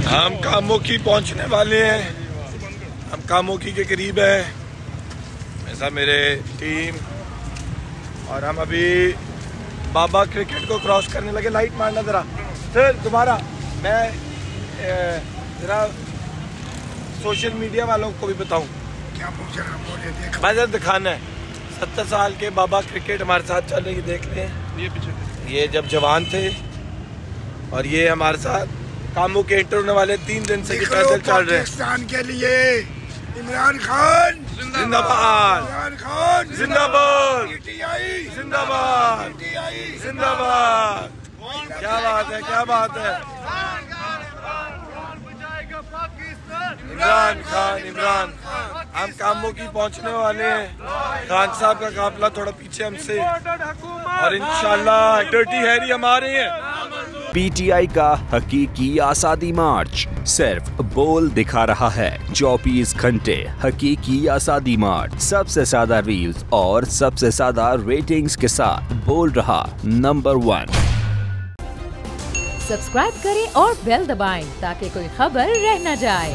हम कामोकी पहुंचने वाले हैं, हम कामोकी के करीब है, ऐसा मेरे टीम, और हम अभी बाबा क्रिकेट को क्रॉस करने लगे। लाइट मारना जरा सर दोबारा, मैं जरा सोशल मीडिया वालों को भी बताऊं क्या पूछ रहा हूं, मैं दिखाना है। 70 साल के बाबा क्रिकेट हमारे साथ चल रही, देख लें ये पीछे, ये जब जवान थे, और ये हमारे साथ कामों के एंटर होने वाले 3 दिन से पैदल चल रहे हैं। पाकिस्तान के लिए इमरान खान जिंदाबाद, इमरान खान जिंदाबाद, पीटीआई जिंदाबाद, पीटीआई जिंदाबाद। क्या बात है, क्या बात है। इमरान खान, इमरान खान। हम कामोकी पहुंचने वाले हैं। खान साहब का काफिला थोड़ा पीछे हमसे, और इंशाल्लाह डर्टी हैरी हमारे हैं। पीटीआई का हकीकी आज़ादी मार्च सिर्फ बोल दिखा रहा है। 24 घंटे हकीकी आज़ादी मार्च, सबसे ज्यादा रील्स और सबसे ज्यादा रेटिंग्स के साथ बोल रहा नंबर 1। सब्सक्राइब करें और बेल दबाएं ताकि कोई खबर रह न जाए।